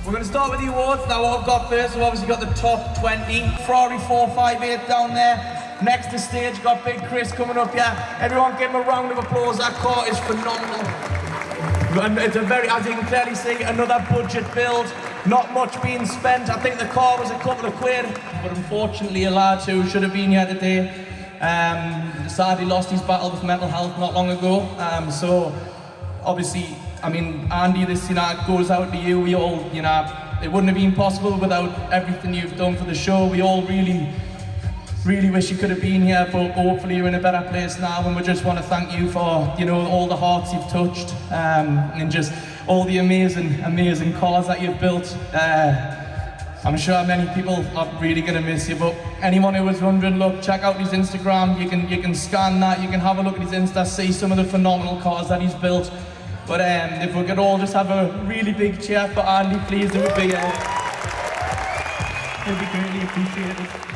We're going to start with the awards. Now what I've got first, we've obviously got the top 20. Ferrari 458 down there. Next to stage, got Big Chris coming up here. Everyone give him a round of applause. That car is phenomenal. And it's a very, as you can clearly see, another budget build. Not much being spent. I think the car was a couple of quid. But unfortunately, a lad who should have been here today sadly lost his battle with mental health not long ago. So obviously, I mean, Andy, this goes out to you. We all, it wouldn't have been possible without everything you've done for the show. We all really wish you could have been here, but hopefully you're in a better place now, and we just want to thank you for, all the hearts you've touched, and just all the amazing cars that you've built. I'm sure many people are really going to miss you, but anyone who was wondering, look, check out his Instagram. You can scan that, you can have a look at his Insta, see some of the phenomenal cars that he's built. But if we could all just have a really big cheer for Andy, please, it would be greatly appreciated.